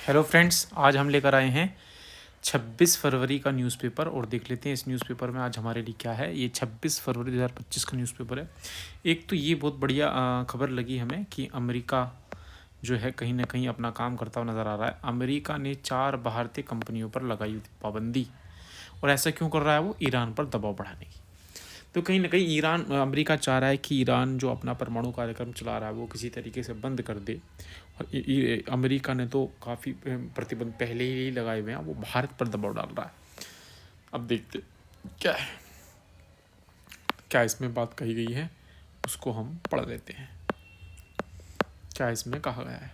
Hello friends, आज हम लेकर आए हैं 26 फरवरी का न्यूज़पेपर और देख लेते हैं इस न्यूज़पेपर में आज हमारे लिए क्या है। ये 26 फरवरी 2025 का न्यूज़पेपर है। एक तो ये बहुत बढ़िया खबर लगी हमें कि अमेरिका जो है कहीं ना कहीं अपना काम करता हुआ नज़र आ रहा है। अमेरिका ने 4 भारतीय कंपनियों पर लगाई हुई थी पाबंदी, और ऐसा क्यों कर रहा है वो? ईरान पर दबाव बढ़ाने की। तो कहीं ना कहीं अमेरिका चाह रहा है कि ईरान जो अपना परमाणु कार्यक्रम चला रहा है वो किसी तरीके से बंद कर दे। और अमेरिका ने तो काफ़ी प्रतिबंध पहले ही लगाए हुए हैं, वो भारत पर दबाव डाल रहा है। अब देखते क्या है, क्या इसमें बात कही गई है उसको हम पढ़ लेते हैं। क्या इसमें कहा गया है?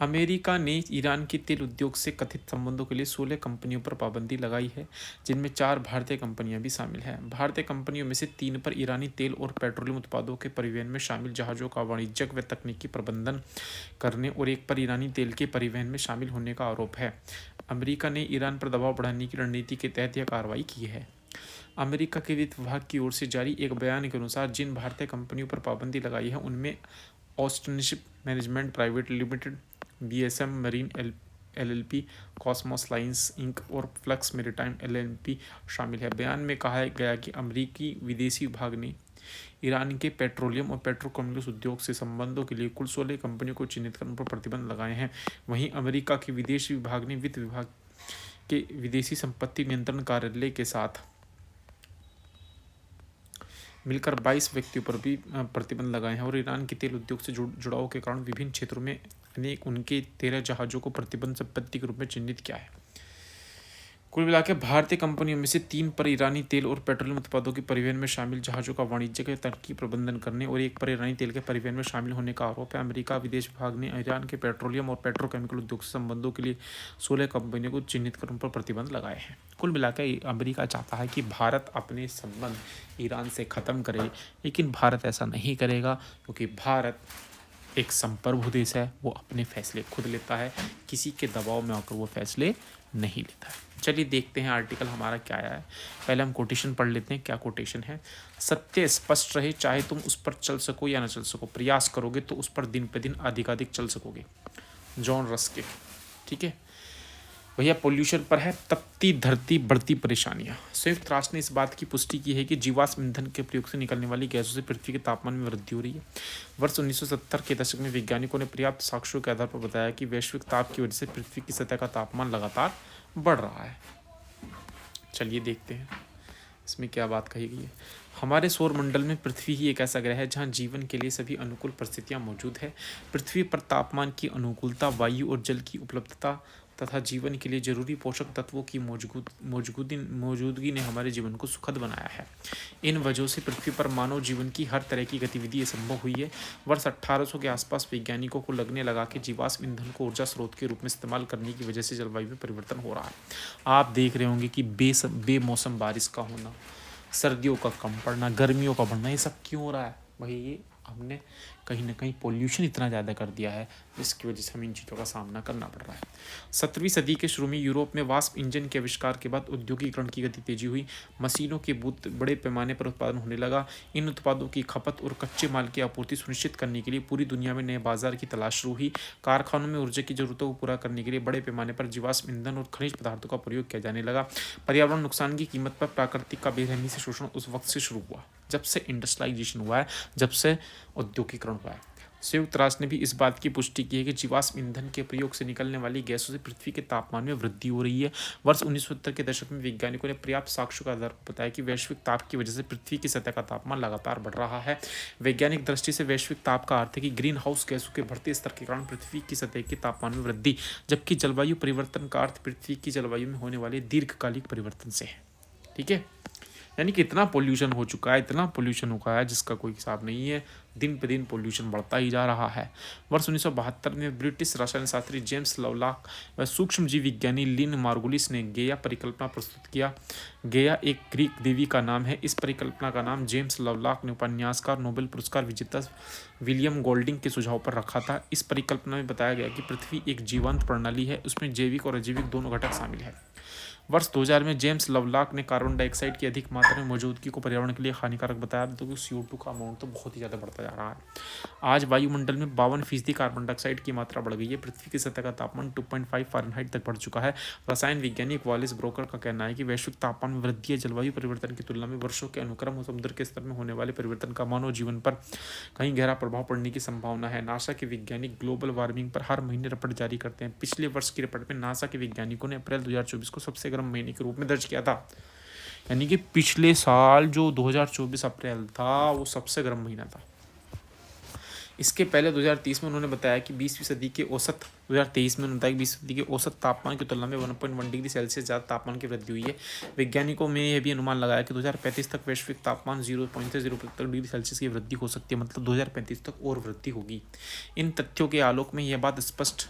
अमेरिका ने ईरान के तेल उद्योग से कथित संबंधों के लिए 16 कंपनियों पर पाबंदी लगाई है, जिनमें 4 भारतीय कंपनियां भी शामिल हैं। भारतीय कंपनियों में से 3 पर ईरानी तेल और पेट्रोलियम उत्पादों के परिवहन में शामिल जहाज़ों का वाणिज्यिक व तकनीकी प्रबंधन करने और एक पर ईरानी तेल के परिवहन में शामिल होने का आरोप है। अमेरिका ने ईरान पर दबाव बढ़ाने की रणनीति के तहत यह कार्रवाई की है। अमेरिका के वित्त विभाग की ओर से जारी एक बयान के अनुसार जिन भारतीय कंपनियों पर पाबंदी लगाई है उनमें Austinship management private limited, BSM marine LLP, Cosmos lines Inc और फ्लक्स मैरीटाइम एलएलपी शामिल है। बयान में कहा गया कि अमेरिकी विदेशी विभाग ने ईरान के पेट्रोलियम और पेट्रोकेमिकल्स उद्योग से संबंधों के लिए कुल 16 कंपनियों को चिन्हित करने पर प्रतिबंध लगाए हैं। वहीं अमेरिका के विदेश विभाग ने वित्त विभाग के विदेशी संपत्ति नियंत्रण कार्यालय के साथ मिलकर 22 व्यक्तियों पर भी प्रतिबंध लगाए हैं और ईरान के तेल उद्योग से जुड़ाव के कारण विभिन्न क्षेत्रों में अनेक उनके 13 जहाज़ों को प्रतिबंध संपत्ति के रूप में चिन्हित किया है। कुल मिलाकर भारतीय कंपनियों में से 3 पर ईरानी तेल और पेट्रोलियम उत्पादों के परिवहन में शामिल जहाज़ों का वाणिज्यिक तकनीकी प्रबंधन करने और एक पर ईरानी तेल के परिवहन में शामिल होने का आरोप है। अमेरिका विदेश विभाग ने ईरान के पेट्रोलियम और पेट्रोकेमिकल उद्योग से संबंधों के लिए 16 कंपनियों को चिन्हित करने पर प्रतिबंध लगाए हैं। कुल मिलाकर अमेरिका चाहता है कि भारत अपने संबंध ईरान से ख़त्म करे, लेकिन भारत ऐसा नहीं करेगा क्योंकि भारत एक संप्रभु देश है। वो अपने फैसले खुद लेता है, किसी के दबाव में आकर वो फैसले नहीं लेता है। चलिए देखते हैं आर्टिकल हमारा क्या आया है। पहले हम कोटेशन पढ़ लेते हैं। क्या कोटेशन है? सत्य स्पष्ट रहे, चाहे तुम उस पर चल सको या न चल सको, प्रयास करोगे तो उस पर दिन पे दिन अधिकाधिक चल सकोगे। John Ruskin. ठीक है भैया। पोल्यूशन पर है तपती धरती बढ़ती परेशानियां। संयुक्त राष्ट्र ने इस बात की पुष्टि की है कि जीवाश्म ईंधन के प्रयोग से निकलने वाली गैसों से पृथ्वी के तापमान में वृद्धि हो रही है। वर्ष 1970 के दशक में वैज्ञानिकों ने पर्याप्त साक्ष्यों के आधार पर बताया कि वैश्विक ताप की वजह से पृथ्वी की सतह का तापमान लगातार बढ़ रहा है। चलिए देखते हैं इसमें क्या बात कही गई है। हमारे सौरमंडल में पृथ्वी ही एक ऐसा ग्रह है जहां जीवन के लिए सभी अनुकूल परिस्थितियां मौजूद है। पृथ्वी पर तापमान की अनुकूलता, वायु और जल की उपलब्धता तथा जीवन के लिए जरूरी पोषक तत्वों की मौजूदगी ने हमारे जीवन को सुखद बनाया है। इन वजहों से पृथ्वी पर मानव जीवन की हर तरह की गतिविधि संभव हुई है। वर्ष 1800 के आसपास वैज्ञानिकों को लगने लगा कि जीवाश्म ईंधन को ऊर्जा स्रोत के रूप में इस्तेमाल करने की वजह से जलवायु में परिवर्तन हो रहा है। आप देख रहे होंगे कि बेमौसम बारिश का होना, सर्दियों का कम पड़ना, गर्मियों का बढ़ना, ये सब क्यों हो रहा है? भाई ये हमने कहीं ना कहीं पोल्यूशन इतना ज़्यादा कर दिया है जिसकी वजह से हमें इन चीज़ों का सामना करना पड़ रहा है। 17वीं सदी के शुरू में यूरोप में वाष्प इंजन के आविष्कार के बाद औद्योगिकरण की गति तेजी हुई। मशीनों के बड़े पैमाने पर उत्पादन होने लगा। इन उत्पादों की खपत और कच्चे माल की आपूर्ति सुनिश्चित करने के लिए पूरी दुनिया में नए बाजार की तलाश शुरू हुई। कारखानों में ऊर्जा की जरूरतों को पूरा करने के लिए बड़े पैमाने पर जीवाश्म ईंधन और खनिज पदार्थों का प्रयोग किया जाने लगा। पर्यावरण नुकसान की कीमत पर प्राकृतिक का बेरहमी से शोषण उस वक्त से शुरू हुआ जब से इंडस्ट्रियलाइजेशन हुआ है, जब से औद्योगिकरण हुआ है। संयुक्त राष्ट्र ने भी इस बात की पुष्टि की है कि जीवाश्म ईंधन के प्रयोग से निकलने वाली गैसों से पृथ्वी के तापमान में वृद्धि हो रही है। वर्ष 1970 के दशक में वैज्ञानिकों ने पर्याप्त साक्ष्यों के आधार पर बताया कि वैश्विक ताप की वजह से पृथ्वी की सतह का तापमान लगातार बढ़ रहा है। वैज्ञानिक दृष्टि से वैश्विक ताप का अर्थ है कि ग्रीन हाउस गैसों के बढ़ते स्तर के कारण पृथ्वी की सतह के तापमान में वृद्धि, जबकि जलवायु परिवर्तन का अर्थ पृथ्वी की जलवायु में होने वाले दीर्घकालिक परिवर्तन से है। ठीक है, यानी कि इतना पोल्यूशन हो चुका है, इतना पोल्यूशन हो गया है जिसका कोई हिसाब नहीं है। दिन पे दिन पोल्यूशन बढ़ता ही जा रहा है। वर्ष 1972 में ब्रिटिश रसायन शास्त्री जेम्स लवलॉक व सूक्ष्म जीव विज्ञानी लिन मार्गुलिस ने गेया परिकल्पना प्रस्तुत किया। गेया एक ग्रीक देवी का नाम है। इस परिकल्पना का नाम जेम्स लवलॉक ने उपन्यासकार, नोबेल पुरस्कार विजेता विलियम गोल्डिंग के सुझाव पर रखा था। इस परिकल्पना में बताया गया कि पृथ्वी एक जीवंत प्रणाली है, उसमें जैविक और अजैविक दोनों घटक शामिल है। वर्ष 2000 में जेम्स लवलॉक ने कार्बन डाइऑक्साइड की अधिक मात्रा में मौजूदगी को पर्यावरण के लिए हानिकारक बताया। तो CO2 का अमाउंट तो बहुत ही ज़्यादा बढ़ता जा जा रहा है। आज वायुमंडल में 52% कार्बन डाइऑक्साइड की मात्रा बढ़ गई है। पृथ्वी की सतह का तापमान 2.5 फ़ारेनहाइट तक बढ़ चुका है। रसायन वैज्ञानिक वालिस ब्रोकर का कहना है कि वैश्विक तापमान में वृद्धि जलवायु परिवर्तन की तुलना में वर्षों के अनुक्रम और समुद्र के स्तर में होने वाले परिवर्तन का मानव जीवन पर कहीं गहरा प्रभाव पड़ने की संभावना है। नासा के वैज्ञानिक ग्लोबल वार्मिंग पर हर महीने रिपोर्ट जारी करते हैं। पिछले वर्ष की रिपोर्ट में नासा के वैज्ञानिकों ने अप्रैल 2024 को सबसे गर्म महीने के रूप में दर्ज किया था। यानी कि पिछले साल जो 2024 अप्रैल था वो सबसे गर्म महीना था। इसके पहले 2030 में उन्होंने बताया कि 20वीं सदी के औसत 2023 में उन्होंने बताया कि 20वीं सदी के औसत तापमान की तुलना में 1.1 डिग्री सेल्सियस ज़्यादा तापमान की वृद्धि हुई है। वैज्ञानिकों में यह भी अनुमान लगाया कि 2035 तक वैश्विक तापमान 0.05 डिग्री सेल्सियस की वृद्धि हो सकती है, मतलब 2035 तक और वृद्धि होगी। इन तथ्यों के आलोक में यह बात स्पष्ट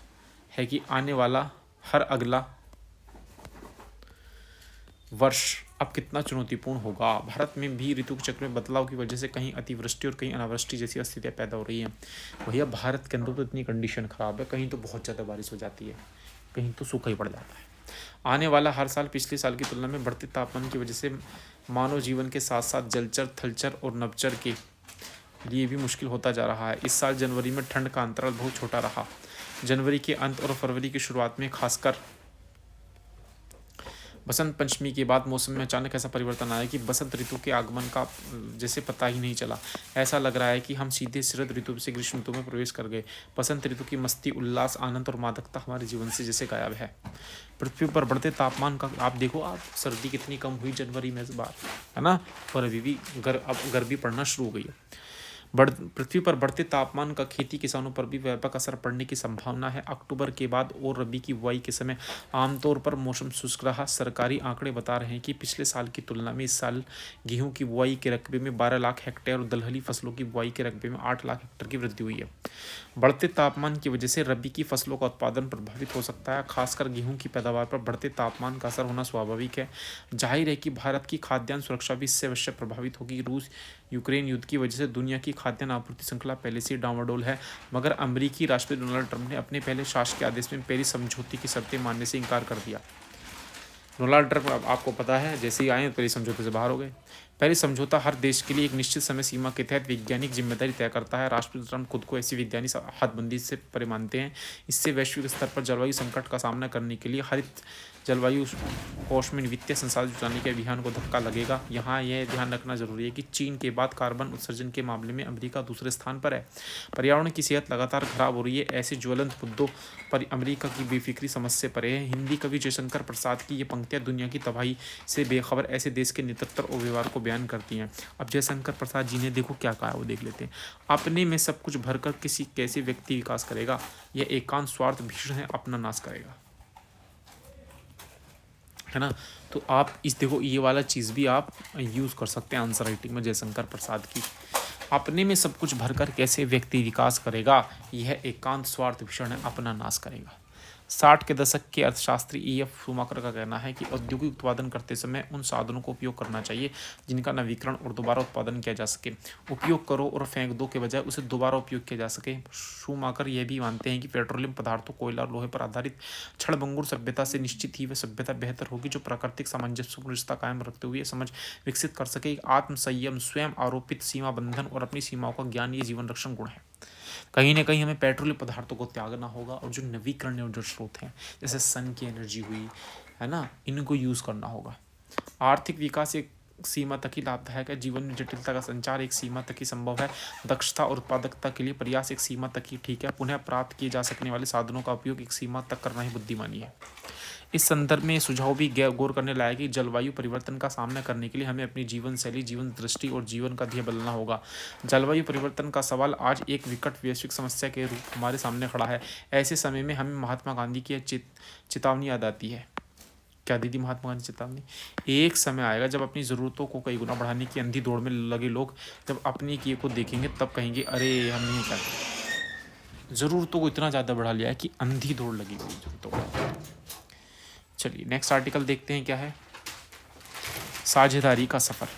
है कि आने वाला हर अगला वर्ष अब कितना चुनौतीपूर्ण होगा। भारत में भी ऋतु चक्र में बदलाव की वजह से कहीं अतिवृष्टि और कहीं अनावृष्टि जैसी स्थितियाँ पैदा हो रही हैं। भैया भारत के अंदर तो इतनी कंडीशन ख़राब है, कहीं तो बहुत ज़्यादा बारिश हो जाती है, कहीं तो सूखा ही पड़ जाता है। आने वाला हर साल पिछले साल की तुलना में बढ़ते तापमान की वजह से मानव जीवन के साथ साथ जलचर, थलचर और नभचर के लिए भी मुश्किल होता जा रहा है। इस साल जनवरी में ठंड का अंतराल बहुत छोटा रहा। जनवरी के अंत और फरवरी की शुरुआत में खासकर बसंत पंचमी के बाद मौसम में अचानक ऐसा परिवर्तन आया कि बसंत ऋतु के आगमन का जैसे पता ही नहीं चला। ऐसा लग रहा है कि हम सीधे शरद ऋतु से ग्रीष्म ऋतु में प्रवेश कर गए। बसंत ऋतु की मस्ती, उल्लास, आनंद और मादकता हमारे जीवन से जैसे गायब है। पृथ्वी पर बढ़ते तापमान का आप देखो, आप सर्दी कितनी कम हुई जनवरी में इस बार, है ना, और अभी भी अब गर्मी पड़ना शुरू हो गई है। पृथ्वी पर बढ़ते तापमान का खेती किसानों पर भी व्यापक असर पड़ने की संभावना है। अक्टूबर के बाद और रबी की बुआई के समय आमतौर पर मौसम शुष्क रहा। सरकारी आंकड़े बता रहे हैं कि पिछले साल की तुलना में इस साल गेहूं की बुआई के रकबे में 12 लाख हेक्टेयर और दलहनी फसलों की बुआई के रकबे में 8 लाख हेक्टेयर की वृद्धि हुई है। बढ़ते तापमान की वजह से रबी की फसलों का उत्पादन प्रभावित हो सकता है। खासकर गेहूं की पैदावार पर बढ़ते तापमान का असर होना स्वाभाविक है। जाहिर है कि भारत की खाद्यान्न सुरक्षा भी इससे अवश्य प्रभावित होगी। रूस यूक्रेन युद्ध की वजह से दुनिया की खाद्यान्न आपूर्ति श्रृंखला पहले से डावाडोल है, मगर अमेरिकी राष्ट्रपति डोनाल्ड ट्रंप ने अपने पहले शासकीय आदेश में पेरिस समझौते की शर्तें मानने से इनकार कर दिया। डोनाल्ड ट्रंप आपको पता है जैसे ही आए पेरिस समझौते से बाहर हो गए। पेरिस समझौता हर देश के लिए एक निश्चित समय सीमा के तहत वैज्ञानिक जिम्मेदारी तय करता है। राष्ट्रपति ट्रंप खुद को ऐसी वैज्ञानिक हदबंदी से परे मानते हैं। इससे वैश्विक स्तर पर जलवायु संकट का सामना करने के लिए हरित जलवायु कोष में वित्तीय संसाधन जुटाने के अभियान को धक्का लगेगा। यहाँ यह ध्यान रखना जरूरी है कि चीन के बाद कार्बन उत्सर्जन के मामले में अमेरिका दूसरे स्थान पर है। पर्यावरण की सेहत लगातार खराब हो रही है। ऐसे ज्वलंत मुद्दों पर अमेरिका की बेफिक्री समझ से परे है। हिंदी कवि जयशंकर प्रसाद की ये पंक्तियाँ दुनिया की तबाही से बेखबर ऐसे देश के नेतृत्व और व्यवहार को बयान करती हैं। अब जयशंकर प्रसाद जी ने देखो क्या कहा, वो देख लेते हैं। अपने में सब कुछ भरकर किसी कैसे व्यक्ति विकास करेगा, यह एकांत स्वार्थ भीषण है, अपना नाश करेगा, है ना। तो आप इस देखो ये वाला चीज़ भी आप यूज़ कर सकते हैं आंसर राइटिंग में जयशंकर प्रसाद की। अपने में सब कुछ भरकर कैसे व्यक्ति विकास करेगा, यह एकांत स्वार्थ भीषण है, अपना नाश करेगा। 60 के दशक के अर्थशास्त्री E.F. शूमाकर का कहना है कि औद्योगिक उत्पादन करते समय उन साधनों को उपयोग करना चाहिए जिनका नवीकरण और दोबारा उत्पादन किया जा सके। उपयोग करो और फेंक दो के बजाय उसे दोबारा उपयोग किया जा सके। शूमाकर यह भी मानते हैं कि पेट्रोलियम पदार्थों, कोयला और लोहे पर आधारित क्षणभंगुर सभ्यता से निश्चित ही वह सभ्यता बेहतर होगी जो प्राकृतिक सामंजस्य को रिश्ता कायम रखते हुए समझ विकसित कर सके। आत्म संयम, स्वयं आरोपित सीमा बंधन और अपनी सीमाओं का ज्ञान ये जीवन रक्षण गुण है। कहीं ना कहीं हमें पेट्रोलियम पदार्थों को त्यागना होगा और जो नवीकरणीय ऊर्जा स्रोत हैं जैसे सन की एनर्जी हुई, है ना, इनको यूज़ करना होगा। आर्थिक विकास एक सीमा तक ही लाभदायक है। जीवन में जटिलता का संचार एक सीमा तक ही संभव है। दक्षता और उत्पादकता के लिए प्रयास एक सीमा तक ही ठीक है। पुनः प्राप्त किए जा सकने वाले साधनों का उपयोग एक सीमा तक करना ही बुद्धिमानी है। इस संदर्भ में सुझाव भी गौर करने लायक कि जलवायु परिवर्तन का सामना करने के लिए हमें अपनी जीवन शैली, जीवन दृष्टि और जीवन का ध्येय बदलना होगा। जलवायु परिवर्तन का सवाल आज एक विकट वैश्विक समस्या के रूप हमारे सामने खड़ा है। ऐसे समय में हमें महात्मा गांधी की चेतावनी याद आती है। क्या दीदी महात्मा गांधी चेतावनी? एक समय आएगा जब अपनी ज़रूरतों को कई गुना बढ़ाने की अंधी दौड़ में लगे लोग जब अपनी किए को देखेंगे तब कहेंगे अरे हमने नहीं क्या ज़रूरतों को इतना ज़्यादा बढ़ा लिया है कि अंधी दौड़ लगी हुई ज़रूरतों को। चलिए नेक्स्ट आर्टिकल देखते हैं क्या है। साझेदारी का सफ़र।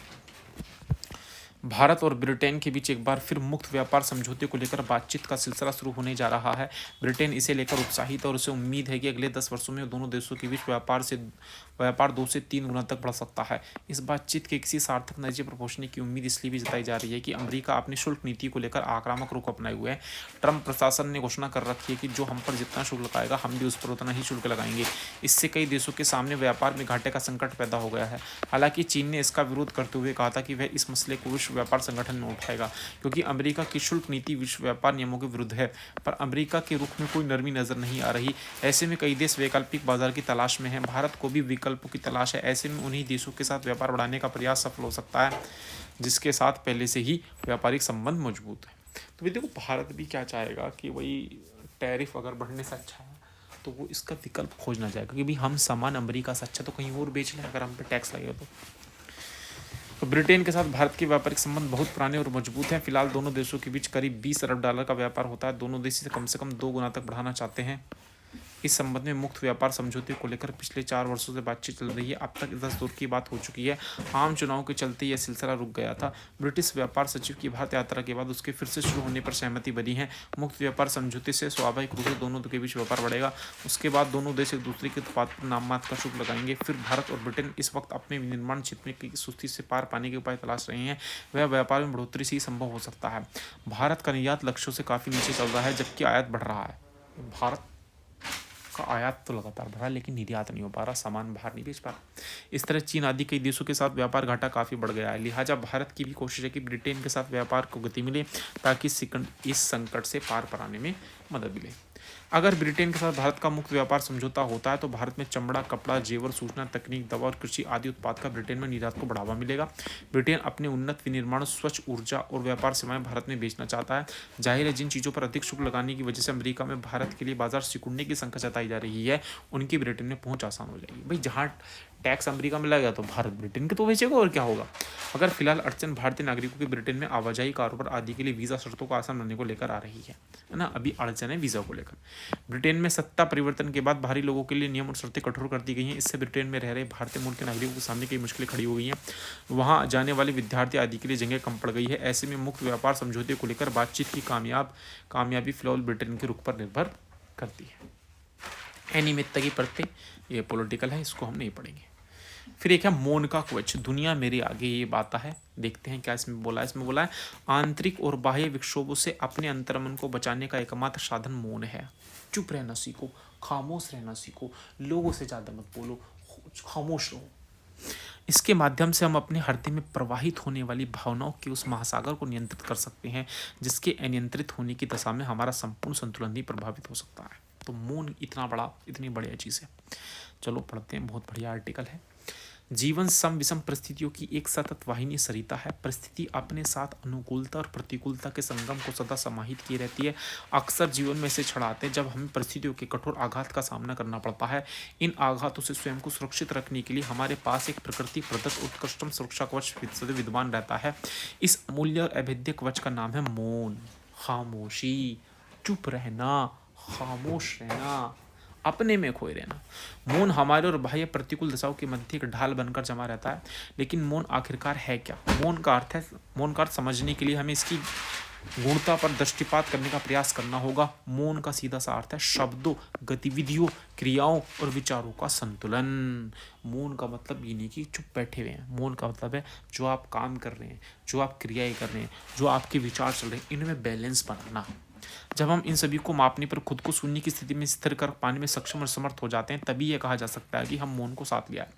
भारत और ब्रिटेन के बीच एक बार फिर मुक्त व्यापार समझौते को लेकर बातचीत का सिलसिला शुरू होने जा रहा है। ब्रिटेन इसे लेकर उत्साहित है और उसे उम्मीद है कि अगले 10 वर्षों में दोनों देशों के बीच व्यापार 2 से 3 गुना तक बढ़ सकता है। इस बातचीत के किसी सार्थक नतीजे पर पहुंचने की उम्मीद इसलिए भी जताई जा रही है कि अमेरिका अपनी शुल्क नीति को लेकर आक्रामक रुख अपनाए हुए है। ट्रंप प्रशासन ने घोषणा कर रखी है कि जो हम पर जितना शुल्क लगाएगा हम भी उस पर उतना ही शुल्क लगाएंगे। इससे कई देशों के सामने व्यापार में घाटे का संकट पैदा हो गया है। हालांकि चीन ने इसका विरोध करते हुए कहा था कि वह इस मसले को विश्व व्यापार संगठन में उठाएगा, क्योंकि अमेरिका की शुल्क नीति विश्व व्यापार नियमों के विरुद्ध है। पर अमेरिका के रुख में कोई नरमी नजर नहीं आ रही। ऐसे में कई देश वैकल्पिक बाजार की तलाश में हैं। भारत को भी विकल्पों की तलाश है। ऐसे में उन्हीं देशों के साथ व्यापार बढ़ाने का प्रयास सफल हो सकता है जिसके साथ पहले से ही व्यापारिक संबंध मजबूत है। तो देखो, भारत भी क्या चाहेगा कि वही टैरिफ अगर बढ़ने से अच्छा है तो वो इसका विकल्प खोजना चाहेगा कि भाई हम सामान अमेरिका से अच्छा तो कहीं और बेच लें अगर हम पे टैक्स लगेगा तो ब्रिटेन के साथ भारत के व्यापारिक संबंध बहुत पुराने और मजबूत हैं। फिलहाल दोनों देशों के बीच करीब 20 अरब डॉलर का व्यापार होता है। दोनों देश इसे कम से कम 2 गुना तक बढ़ाना चाहते हैं। इस संबंध में मुक्त व्यापार समझौते को लेकर पिछले 4 वर्षों से बातचीत चल रही है। अब तक 10 दौर की बात हो चुकी है। आम चुनाव के चलते यह सिलसिला रुक गया था। ब्रिटिश व्यापार सचिव की भारत यात्रा के बाद उसके फिर से शुरू होने पर सहमति बनी है। मुक्त व्यापार समझौते से स्वाभाविक रूप से दोनों के बीच व्यापार बढ़ेगा। उसके बाद दोनों देश एक दूसरे के उत्पाद पर नाम मात्र का शुल्क लगाएंगे। फिर भारत और ब्रिटेन इस वक्त अपने निर्माण क्षेत्र में सुस्ती से पार पाने के उपाय तलाश रहे हैं। वह व्यापार में बढ़ोतरी से ही संभव हो सकता है। भारत का निर्यात लक्ष्यों से काफी नीचे चल रहा है, जबकि आयात बढ़ रहा है। भारत का आयात तो लगातार बढ़ा लेकिन निर्यात नहीं हो पा रहा, सामान बाहर नहीं बेच पा रहा। इस तरह चीन आदि कई देशों के साथ व्यापार घाटा काफ़ी बढ़ गया है। लिहाजा भारत की भी कोशिश है कि ब्रिटेन के साथ व्यापार को गति मिले ताकि इस संकट से पार पाने में मदद मिले। अगर ब्रिटेन के साथ भारत का मुक्त व्यापार समझौता होता है तो भारत में चमड़ा, कपड़ा, जेवर, सूचना तकनीक, दवा और कृषि आदि उत्पाद का ब्रिटेन में निर्यात को बढ़ावा मिलेगा। ब्रिटेन अपने उन्नत विनिर्माण, स्वच्छ ऊर्जा और व्यापार सेवाएं भारत में बेचना चाहता है। जाहिर है जिन चीज़ों पर अधिक शुल्क लगाने की वजह से अमेरिका में भारत के लिए बाजार सिकुड़ने की संख्या जताई जा रही है, उनकी ब्रिटेन में पहुंच आसान हो जाएगी। भाई जहाँ टैक्स अमेरिका में लगेगा तो भारत ब्रिटेन के तो बेचेगा और क्या होगा। अगर फिलहाल अड़चन भारतीय नागरिकों की ब्रिटेन में आवाजाही, कारोबार आदि के लिए वीज़ा शर्तों को आसान बनाने को लेकर आ रही है ना। अभी अड़चन है वीज़ा को लेकर। ब्रिटेन में सत्ता परिवर्तन के बाद बाहरी लोगों के लिए नियम और शर्तें कठोर कर दी गई हैं। इससे ब्रिटेन में रह रहे भारतीय मूल के नागरिकों के सामने कई मुश्किलें खड़ी हो गई हैं। वहाँ जाने वाले विद्यार्थी आदि के लिए जगह कम पड़ गई है। ऐसे में मुक्त व्यापार समझौते को लेकर बातचीत की कामयाबी फिलहाल ब्रिटेन के रुख पर निर्भर करती है। अनियमितता की पढ़ते, ये पॉलिटिकल है, इसको हम नहीं पढ़ेंगे। फिर एक है मौन का कवच, दुनिया मेरे आगे, ये बात है। देखते हैं क्या इसमें बोला है। इसमें बोला है आंतरिक और बाह्य विक्षोभों से अपने अंतर्मन को बचाने का एकमात्र साधन मौन है। चुप रहना सीखो, खामोश रहना सीखो, लोगों से ज़्यादा मत बोलो, खामोश रहो। इसके माध्यम से हम अपने हृदय में प्रवाहित होने वाली भावनाओं के उस महासागर को नियंत्रित कर सकते हैं जिसके अनियंत्रित होने की दशा में हमारा संपूर्ण संतुलन ही प्रभावित हो सकता है। तो मौन इतनी बढ़िया चीज़ है। चलो पढ़ते हैं, बहुत बढ़िया आर्टिकल है। जीवन सम विषम परिस्थितियों की एक सतत वाहिनी सरिता है। परिस्थिति अपने साथ अनुकूलता और प्रतिकूलता के संगम को सदा समाहित किए रहती है। अक्सर जीवन में से क्षण आते हैं जब हमें परिस्थितियों के कठोर आघात का सामना करना पड़ता है। इन आघातों से स्वयं को सुरक्षित रखने के लिए हमारे पास एक प्रकृति प्रदत्त उत्कृष्टतम सुरक्षा कवच विद्यमान रहता है। इस अमूल्य और अभेद्य कवच का नाम है मौन, खामोशी, चुप रहना, खामोश रहना, अपने में खोए रहना। मौन हमारे और बाह्य प्रतिकूल दशाओं के मध्य एक ढाल बनकर जमा रहता है। लेकिन मौन आखिरकार है क्या? मौन का अर्थ समझने के लिए हमें इसकी गुणता पर दृष्टिपात करने का प्रयास करना होगा। मौन का सीधा सा अर्थ है शब्दों, गतिविधियों, क्रियाओं और विचारों का संतुलन। मौन का मतलब ये नहीं कि चुप बैठे हुए हैं। मौन का मतलब है जो आप काम कर रहे हैं, जो आप क्रियाएं कर रहे हैं, जो आपके विचार चल रहे हैं, इनमें बैलेंस बनाना। जब हम इन सभी को मापने पर खुद को शून्य की स्थिति में स्थिर कर पाने में सक्षम और समर्थ हो जाते हैं, तभी यह कहा जा सकता है कि हम मौन को साथ लिया है।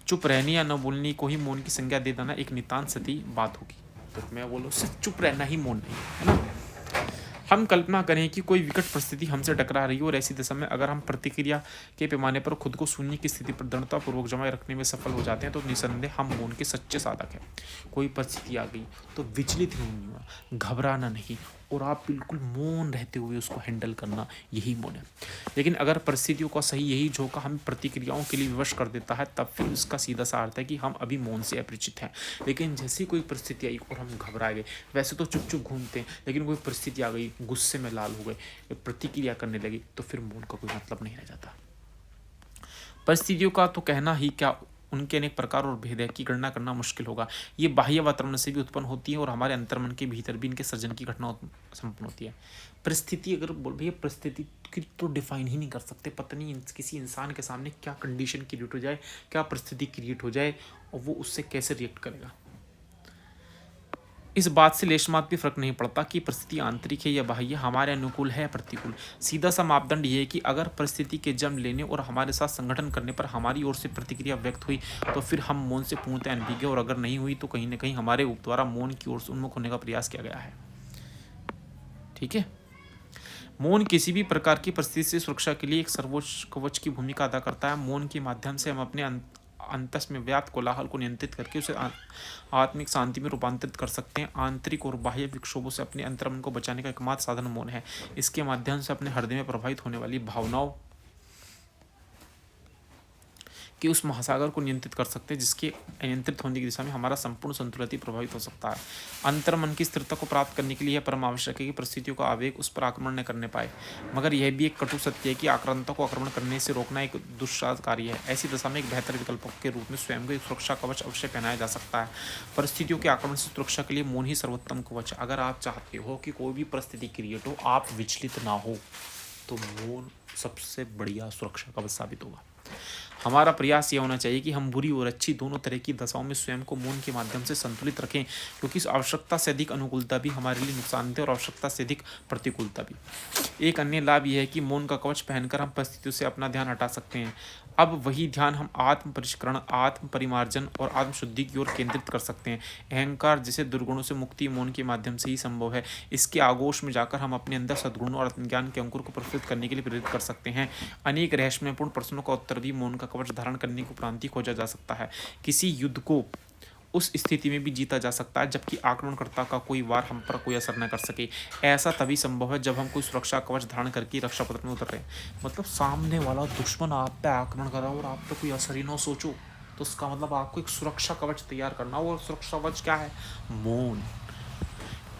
चुप रहने या न बोलने को ही मौन की संज्ञा दे देना एक नितांत सती बात होगी। तो मैं बोलूँ सिर्फ चुप रहना ही मौन नहीं है ना। हम कल्पना करें कि कोई विकट परिस्थिति हमसे टकरा रही हो और ऐसी दशा में अगर हम प्रतिक्रिया के पैमाने पर खुद को शून्य की स्थिति पर दृढ़तापूर्वक जमाए रखने में सफल हो जाते हैं तो निसंदेह हम मौन के सच्चे साधक हैं। कोई परिस्थिति आ गई तो विचलित नहीं होना, घबराना नहीं और आप बिल्कुल मौन रहते हुए उसको हैंडल करना, यही मौन है। लेकिन अगर परिस्थितियों का सही यही झोंका हमें प्रतिक्रियाओं के लिए विवश कर देता है, तब फिर उसका सीधा सा अर्थ है कि हम अभी मौन से अपरिचित हैं। लेकिन जैसे कोई परिस्थिति आई और हम घबरा गए, वैसे तो चुप चुप घूमते हैं, लेकिन कोई परिस्थिति आ गई, गुस्से में लाल हो गए, प्रतिक्रिया करने लगी, तो फिर मौन का कोई मतलब नहीं रह जाता। परिस्थितियों का तो कहना ही क्या उनके अनेक प्रकार और भेद है की गणना करना मुश्किल होगा। ये बाह्य वातावरण से भी उत्पन्न होती है और हमारे अंतर्मन के भीतर भी इनके सर्जन की घटना संपन्न होती है। परिस्थिति अगर बोल भैया परिस्थिति की तो डिफाइन ही नहीं कर सकते, पता नहीं किसी इंसान के सामने क्या कंडीशन क्रिएट हो जाए, क्या परिस्थिति क्रिएट हो जाए और वो उससे कैसे रिएक्ट करेगा। इस बात से लेशमात्र भी फर्क नहीं पड़ता कि परिस्थिति आंतरिक है या बाह्य, हमारे अनुकूल है या प्रतिकूल। सीधा सा मापदंड ये है कि अगर परिस्थिति के जन्म लेने और हमारे साथ संगठन करने पर हमारी ओर से प्रतिक्रिया व्यक्त हुई तो फिर हम मौन से पूर्णतः अनभिज्ञ, और अगर नहीं हुई तो कहीं ना कहीं हमारे द्वारा मौन की ओर से उन्मुख होने का प्रयास किया गया है। ठीक है। मौन किसी भी प्रकार की परिस्थिति से सुरक्षा के लिए एक सर्वोच्च कवच की भूमिका अदा करता है। मौन के माध्यम से हम अपने अंतस में व्याप्त कोलाहल को नियंत्रित करके उसे आत्मिक शांति में रूपांतरित कर सकते हैं। आंतरिक और बाह्य विक्षोभों से अपने अंतर्मन को बचाने का एकमात्र साधन मौन है। इसके माध्यम से अपने हृदय में प्रभावित होने वाली भावनाओं कि उस महासागर को नियंत्रित कर सकते हैं जिसके नियंत्रित होने की दिशा में हमारा संपूर्ण संतुलन प्रभावित हो सकता है। अंतर्मन की स्थिरता को प्राप्त करने के लिए यह परम आवश्यक है कि परिस्थितियों का आवेग उस पर आक्रमण न करने पाए, मगर यह भी एक कटु सत्य है कि आक्रांता को आक्रमण करने से रोकना एक दुस्साहस कार्य है। ऐसी दशा में एक बेहतर विकल्प के रूप में स्वयं को एक सुरक्षा कवच अवश्य पहनाया जा सकता है। परिस्थितियों के आक्रमण से सुरक्षा के लिए मौन ही सर्वोत्तम कवच है। अगर आप चाहते हो कि कोई भी परिस्थिति क्रिएट हो, आप विचलित ना हो, तो मौन सबसे बढ़िया सुरक्षा कवच साबित होगा। हमारा प्रयास यह होना चाहिए कि हम बुरी और अच्छी दोनों तरह की दशाओं में स्वयं को मौन के माध्यम से संतुलित रखें, क्योंकि आवश्यकता से अधिक अनुकूलता भी हमारे लिए नुकसानदेह और आवश्यकता से अधिक प्रतिकूलता भी। एक अन्य लाभ यह है कि मौन का कवच पहनकर हम परिस्थितियों से अपना ध्यान हटा सकते हैं। अब वही ध्यान हम आत्म परिष्करण, आत्म परिमार्जन और आत्म शुद्धि की ओर केंद्रित कर सकते हैं। अहंकार जैसे दुर्गुणों से मुक्ति मौन के माध्यम से ही संभव है। इसके आगोश में जाकर हम अपने अंदर सद्गुणों और आत्मज्ञान के अंकुर को प्रफुल्लित करने के लिए प्रेरित कर सकते हैं। अनेक रहस्यपूर्ण प्रश्नों का उत्तर भी मौन का कवच धारण करने के उपरांत ही खोजा जा सकता है। किसी युद्ध को उस स्थिति में भी जीता जा सकता है जबकि आक्रमणकर्ता का कोई वार हम पर कोई असर न कर सके। ऐसा तभी संभव है जब हम कोई सुरक्षा कवच धारण करके रक्षा पत्र में उतर रहे हैं। मतलब सामने वाला दुश्मन आप पे आक्रमण कर रहा हो और आप पे कोई असर ही ना सोचो, तो उसका मतलब आपको एक सुरक्षा कवच तैयार करना हो। और सुरक्षा कवच क्या है? मौन।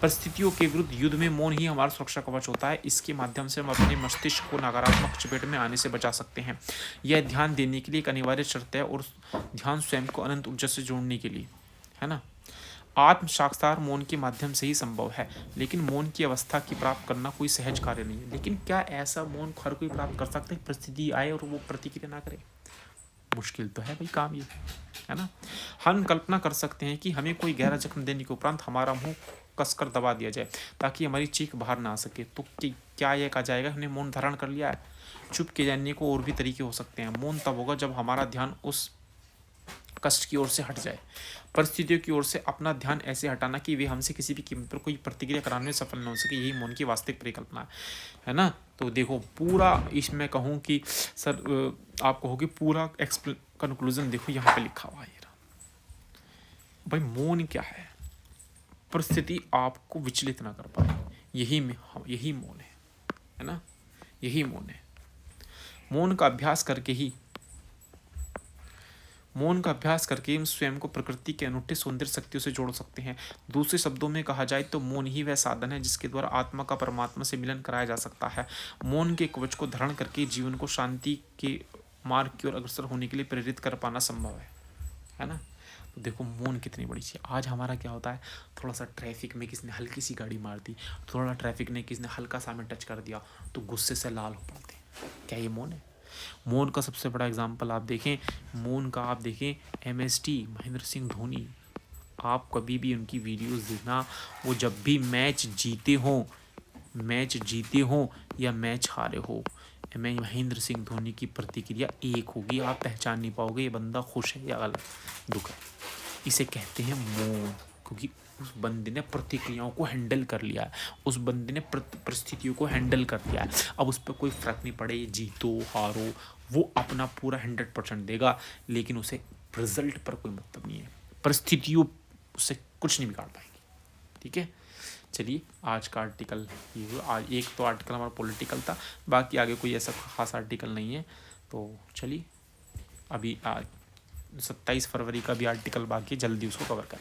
परिस्थितियों के विरुद्ध युद्ध में मौन ही हमारा सुरक्षा कवच होता है। इसके माध्यम से हम अपने मस्तिष्क को नकारात्मक चपेट में आने से बचा सकते हैं। यह ध्यान देने के लिए एक अनिवार्य शर्त है, और ध्यान स्वयं को अनंत ऊर्जा से जोड़ने के लिए है ना। आत्म साक्षात्कार मौन के माध्यम से ही संभव है, लेकिन मौन की अवस्था की प्राप्त करना कोई सहज कार्य नहीं है। लेकिन क्या ऐसा मौन हर कोई प्राप्त कर सकता है? परिस्थिति आए और वो प्रतिक्रिया ना करे? मुश्किल तो है भाई काम ये, है ना। हम कल्पना कर सकते हैं कि हमें कोई गहरा जख्म देने के उपरांत हमारा मुंह कसकर दबा दिया जाए ताकि हमारी चीख बाहर ना आ सके, तो क्या यह कहा जाएगा हमने मौन धारण कर लिया है? चुप किए जाने को और भी तरीके हो सकते हैं। मौन तब होगा जब हमारा ध्यान उस कष्ट की ओर से हट जाए, परिस्थितियों की ओर से अपना ध्यान ऐसे हटाना कि वे हमसे किसी भी कीमत पर कोई प्रतिक्रिया कराने में सफल न हो सके। यही मौन की वास्तविक परिकल्पना है ना। तो देखो पूरा इसमें कहूँ कि सर आप कहो कि पूरा कंक्लूजन देखो यहाँ पे लिखा हुआ है। भाई मौन क्या है? परिस्थिति आपको विचलित ना कर पाए, यही मौन है ना। यही मौन है। मौन का अभ्यास करके हम स्वयं को प्रकृति के अनूठे सौंदर्य शक्तियों से जोड़ सकते हैं। दूसरे शब्दों में कहा जाए तो मौन ही वह साधन है जिसके द्वारा आत्मा का परमात्मा से मिलन कराया जा सकता है। मौन के कवच को धारण करके जीवन को शांति के मार्ग की ओर अग्रसर होने के लिए प्रेरित कर पाना संभव है ना। तो देखो मौन कितनी बड़ी चीज़। आज हमारा क्या होता है, थोड़ा सा ट्रैफिक में किसी ने हल्की सी गाड़ी मार दी, थोड़ा ट्रैफिक ने किसी ने हल्का सा हमें टच कर दिया तो गुस्से से लाल हो पड़ते हैं। क्या ये मौन है? मौन का सबसे बड़ा एग्जाम्पल आप देखें, MST महेंद्र सिंह धोनी। आप कभी भी उनकी वीडियोस देखना, वो जब भी मैच जीते हों या मैच हारे हो, महेंद्र सिंह धोनी की प्रतिक्रिया एक होगी। आप पहचान नहीं पाओगे ये बंदा खुश है या गलत दुख है। इसे कहते हैं मौन, क्योंकि उस बंदे ने प्रतिक्रियाओं को हैंडल कर लिया है, उस बंदे ने परिस्थितियों को हैंडल कर लिया है। अब उस पर कोई फ़र्क नहीं पड़े जीतो हारो, वो अपना पूरा 100% देगा, लेकिन उसे रिजल्ट पर कोई मतलब नहीं है। परिस्थितियों उससे कुछ नहीं बिगाड़ पाएंगी। ठीक है, चलिए आज का आर्टिकल ये, आज एक तो आर्टिकल हमारा पॉलिटिकल था, बाकी आगे कोई ऐसा खास आर्टिकल नहीं है। तो चलिए अभी 27 फरवरी का भी आर्टिकल बाकी, जल्दी उसको कवर करें।